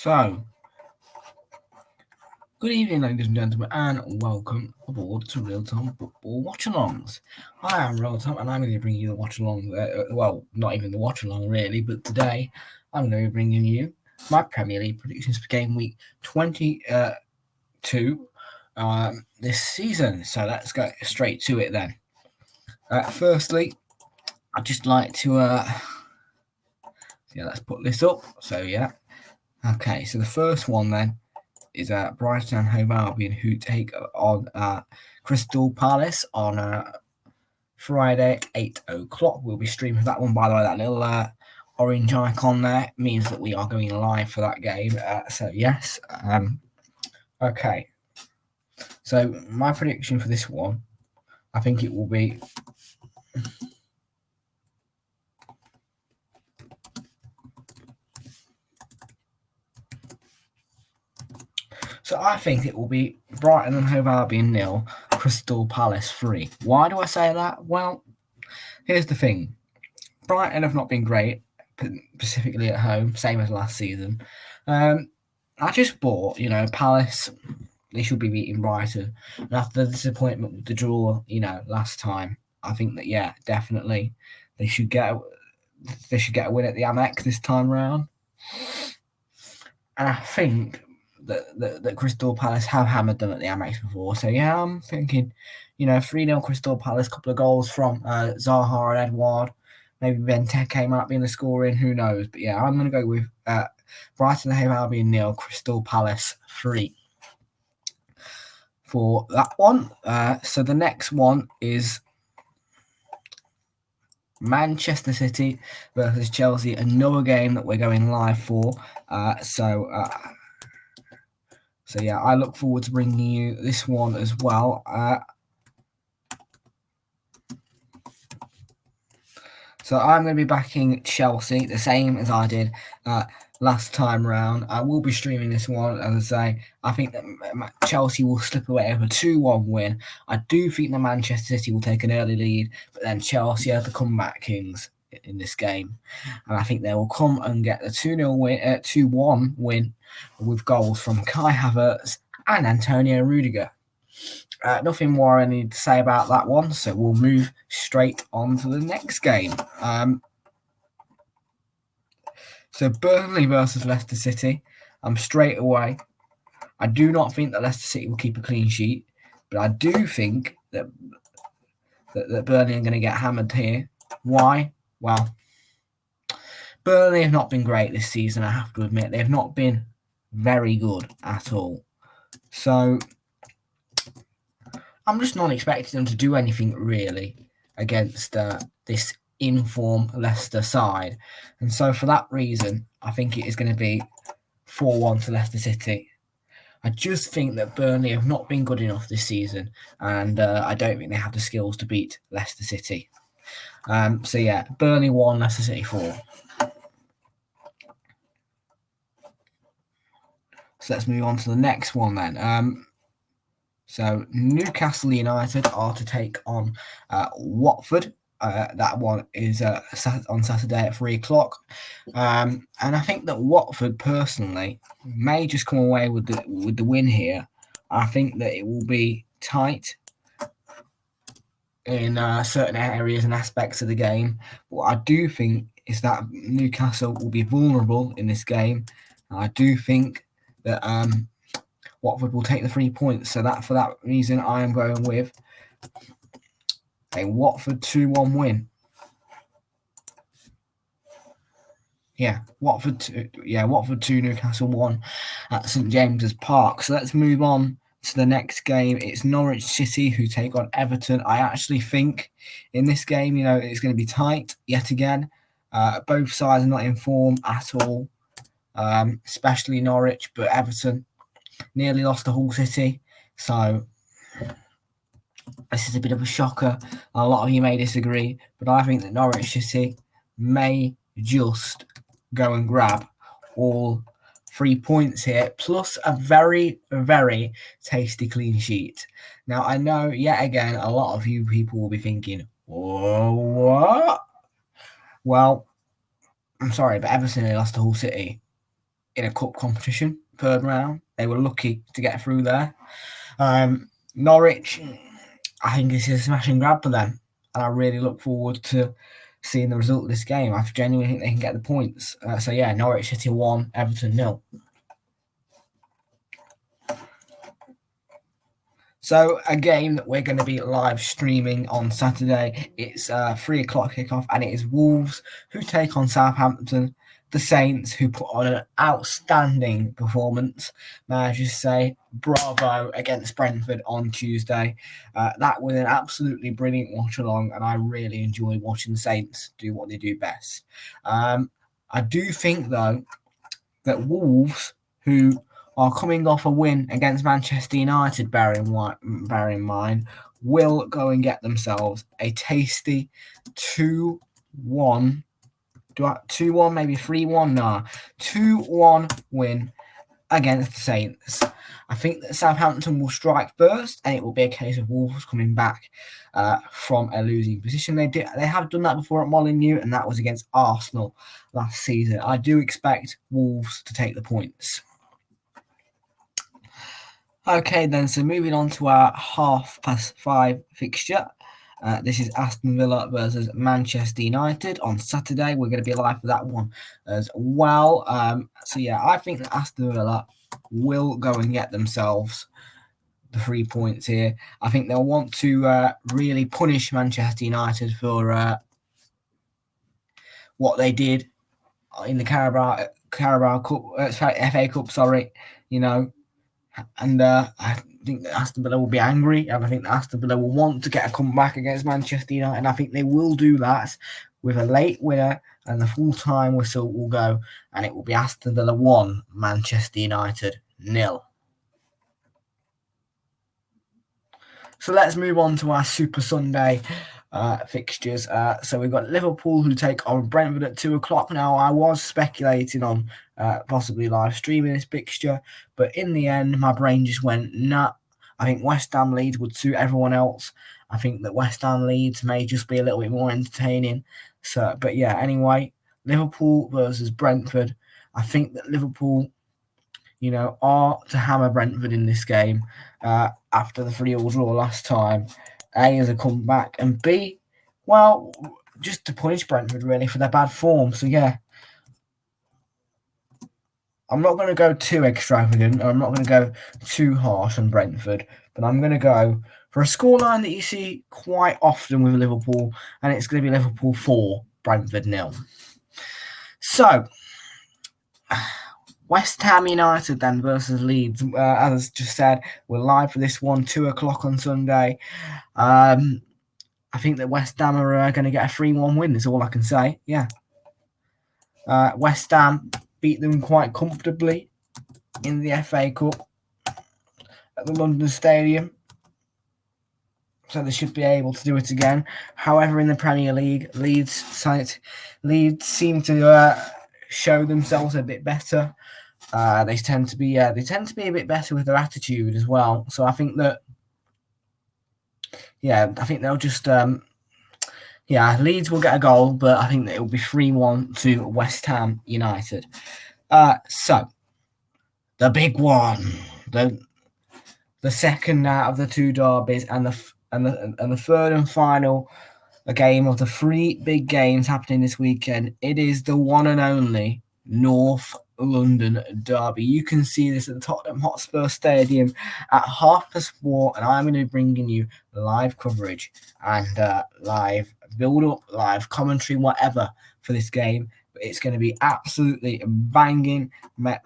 So, good evening, ladies and gentlemen, and welcome aboard to Real Time Football Watch Alongs. I am Real Time, and I'm going to bring you the watch along. Well, not even the watch along, really, but today I'm going to be bringing you my Premier League predictions for game week 22 this season. So, let's go straight to it then. Firstly, I'd just like to. Let's put this up. So, yeah. Okay, so the first one then is Brighton and Hove Albion, who take on Crystal Palace on Friday, 8 o'clock. We'll be streaming that one. By the way, that little orange icon there means that we are going live for that game. So, yes. Okay. So, my prediction for this one, I think it will be... So I think it will be Brighton and Hove Albion 0, Crystal Palace 3. Why do I say that? Well, here's the thing. Brighton have not been great, specifically at home, same as last season. I just thought, Palace, they should be beating Brighton. And after the disappointment with the draw, last time, I think that, yeah, definitely they should get a win at the Amex this time round. And I think that Crystal Palace have hammered them at the Amex before. So, yeah, I'm thinking, 3-0 Crystal Palace, couple of goals from Zaha and Edouard. Maybe Benteke might be in the scoring, who knows. But, yeah, I'm going to go with Brighton and Hove Albion 0, Crystal Palace 3 for that one. So, the next one is Manchester City versus Chelsea, another game that we're going live for. So, yeah, I look forward to bringing you this one as well. So I'm going to be backing Chelsea, the same as I did last time round. I will be streaming this one, as I say. I think that Chelsea will slip away with a 2-1 win. I do think that Manchester City will take an early lead, but then Chelsea are the comeback kings in this game. And I think they will come and get the 2-1 win with goals from Kai Havertz and Antonio Rudiger. Nothing more I need to say about that one, so we'll move straight on to the next game. So Burnley versus Leicester City. Straight away, I do not think that Leicester City will keep a clean sheet, but I do think that Burnley are going to get hammered here. Why? Well, Burnley have not been great this season, I have to admit. They have not been very good at all. So I'm just not expecting them to do anything really against this in-form Leicester side. And so for that reason, I think it is going to be 4-1 to Leicester City. I just think that Burnley have not been good enough this season, and I don't think they have the skills to beat Leicester City. So yeah, Burnley 1, Leicester City 4. So let's move on to the next one then. So Newcastle United are to take on Watford. That one is on Saturday at 3 o'clock. And I think that Watford personally may just come away with the win here. I think that it will be tight in certain areas and aspects of the game. What I do think is that Newcastle will be vulnerable in this game. And I do think that Watford will take the 3 points. So that for that reason, I am going with a Watford 2-1 win. Watford 2, Newcastle 1 at St James's Park. So let's move on to the next game. It's Norwich City who take on Everton. I actually think in this game, it's going to be tight yet again. Both sides are not in form at all, especially Norwich, but Everton nearly lost to Hull City. So this is a bit of a shocker. A lot of you may disagree, but I think that Norwich City may just go and grab all 3 points here, plus a very, very tasty clean sheet. Now, I know, yet again, a lot of you people will be thinking, oh, what? Well, I'm sorry, but Everton lost to Hull City. in a cup competition, third round. They were lucky to get through there. Norwich, I think this is a smash and grab for them, and I really look forward to seeing the result of this game. I genuinely think they can get the points. So yeah, Norwich City 1, Everton 0. So a game that we're going to be live streaming on Saturday. It's 3 o'clock kickoff, and it is Wolves who take on Southampton. The Saints, who put on an outstanding performance, may I just say, bravo against Brentford on Tuesday. That was an absolutely brilliant watch along, and I really enjoy watching the Saints do what they do best. I do think, though, that Wolves, who are coming off a win against Manchester United, bear in mind, will go and get themselves a tasty 2-1. 2-1, maybe 3-1? Nah. 2-1 win against the Saints. I think that Southampton will strike first, and it will be a case of Wolves coming back from a losing position. They have done that before at Molineux, and that was against Arsenal last season. I do expect Wolves to take the points. Okay, then, so moving on to our 5:30 fixture. This is Aston Villa versus Manchester United on Saturday. We're going to be live for that one as well. So yeah, I think that Aston Villa will go and get themselves the 3 points here. I think they'll want to really punish Manchester United for what they did in the Carabao Cup, FA Cup. Sorry, and I think that Aston Villa will be angry, and I think that Aston Villa will want to get a comeback against Manchester United, and I think they will do that with a late winner, and the full-time whistle will go, and it will be Aston Villa 1, Manchester United 0. So let's move on to our Super Sunday fixtures. So we've got Liverpool who take on Brentford at 2 o'clock. Now, I was speculating on possibly live streaming this fixture, but in the end, my brain just went, nah. I think West Ham Leeds would suit everyone else. I think that West Ham Leeds may just be a little bit more entertaining. So, but yeah, anyway, Liverpool versus Brentford. I think that Liverpool, are to hammer Brentford in this game after the 3-3 draw last time. A, as a comeback, and B, well, just to punish Brentford, really, for their bad form. So, yeah, I'm not going to go too extravagant, or I'm not going to go too harsh on Brentford, but I'm going to go for a scoreline that you see quite often with Liverpool, and it's going to be Liverpool 4, Brentford 0. So, West Ham United then versus Leeds. As I just said, we're live for this one, 2 o'clock on Sunday. I think that West Ham are going to get a 3-1 win. That's all I can say. Yeah. West Ham beat them quite comfortably in the FA Cup at the London Stadium. So they should be able to do it again. However, in the Premier League, Leeds seem to show themselves a bit better. They tend to be a bit better with their attitude as well. So I think that, I think they'll just, Leeds will get a goal, but I think that it will be 3-1 to West Ham United. So the big one, the second out of the two derbies, and the third and final game of the 3 big games happening this weekend. It is the one and only North London derby. You can see this at the Tottenham Hotspur Stadium at 4:30, and I'm going to be bringing you live coverage and live build-up, live commentary, whatever for this game. But it's going to be absolutely banging.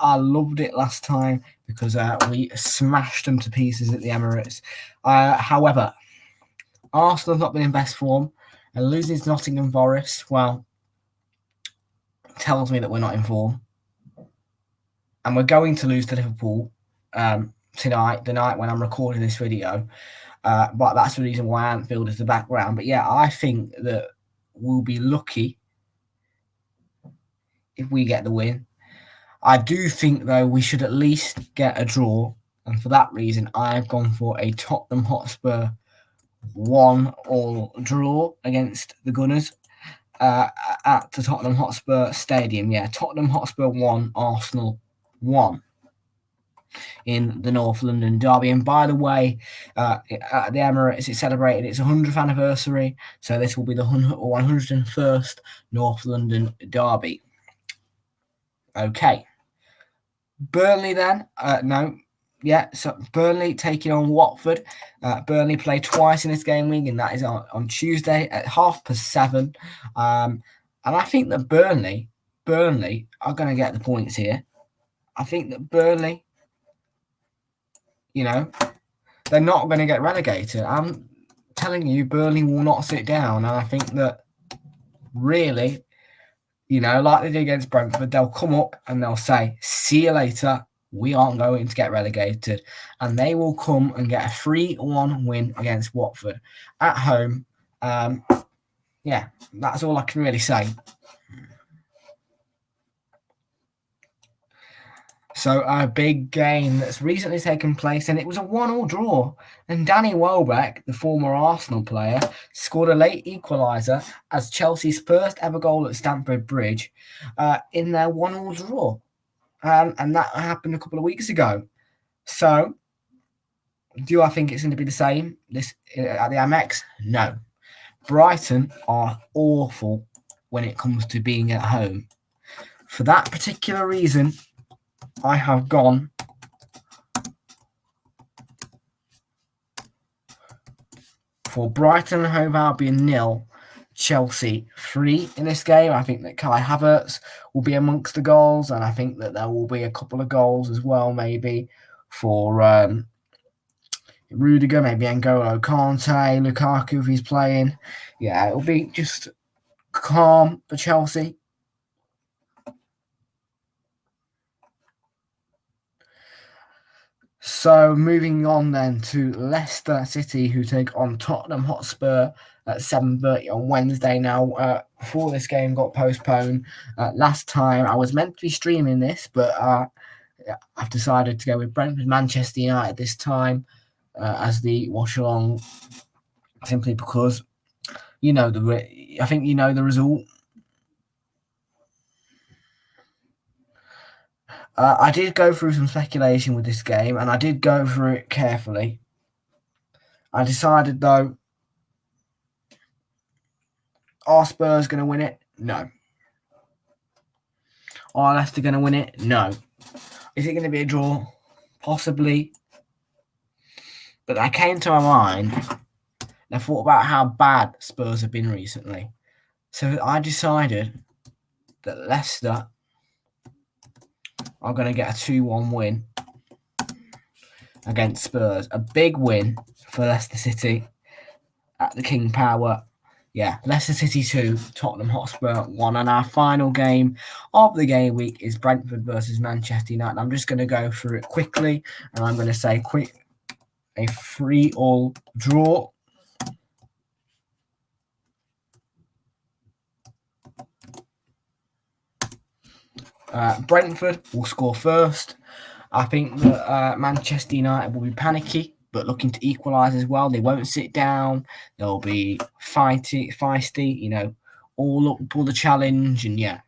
I loved it last time because we smashed them to pieces at the Emirates. However, Arsenal have not been in best form, and losing to Nottingham Forest, well, tells me that we're not in form. And we're going to lose to Liverpool tonight, the night when I'm recording this video. But that's the reason why Anfield is the background. But yeah, I think that we'll be lucky if we get the win. I do think, though, we should at least get a draw. And for that reason, I've gone for a Tottenham Hotspur 1-1 draw against the Gunners at the Tottenham Hotspur Stadium. Yeah, Tottenham Hotspur 1, Arsenal 3-1 in the North London derby. And by the way, at the Emirates, it celebrated its 100th anniversary, so this will be the 101st North London derby. Okay. Burnley then, so Burnley taking on Watford. Burnley play twice in this game week, and that is on Tuesday at 7:30. And I think that Burnley are going to get the points here. I think that Burnley, they're not going to get relegated. I'm telling you, Burnley will not sit down. And I think that really, like they did against Brentford, they'll come up and they'll say, see you later. We aren't going to get relegated. And they will come and get a 3-1 win against Watford at home. That's all I can really say. So a big game that's recently taken place, and it was a 1-1 draw. And Danny Welbeck, the former Arsenal player, scored a late equaliser as Chelsea's first ever goal at Stamford Bridge in their 1-1 draw. And that happened a couple of weeks ago. So, do I think it's going to be the same at the Amex? No. Brighton are awful when it comes to being at home. For that particular reason, I have gone for Brighton and Hove Albion 0, Chelsea 3 in this game. I think that Kai Havertz will be amongst the goals, and I think that there will be a couple of goals as well, maybe for Rudiger, maybe N'Golo Kante, Lukaku if he's playing. Yeah, it'll be just calm for Chelsea. So moving on then to Leicester City, who take on Tottenham Hotspur at 7:30 on Wednesday. Now, before this game got postponed, last time I was meant to be streaming this, but I've decided to go with Brentford Manchester United this time as the watch along, simply because I think the result. I did go through some speculation with this game, and I did go through it carefully. I decided, though, are Spurs going to win it? No. Are Leicester going to win it? No. Is it going to be a draw? Possibly. But I came to my mind, and I thought about how bad Spurs have been recently. So I decided that Leicester are going to get a 2-1 win against Spurs. A big win for Leicester City at the King Power. Yeah, Leicester City 2, Tottenham Hotspur 1. And our final game of the game week is Brentford versus Manchester United. I'm just going to go through it quickly, and I'm going to say a 3-3 draw. Brentford will score first. I think that Manchester United will be panicky, but looking to equalise as well. They won't sit down. They'll be feisty, all up for the challenge. And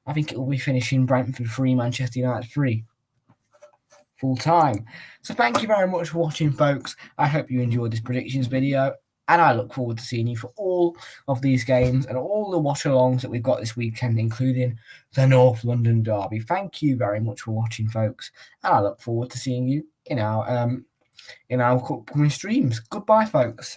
I think it will be finishing Brentford 3, Manchester United 3. Full time. So thank you very much for watching, folks. I hope you enjoyed this predictions video, and I look forward to seeing you for all of these games and all the watch-alongs that we've got this weekend, including the North London derby. Thank you very much for watching, folks, and I look forward to seeing you in our upcoming streams. Goodbye, folks.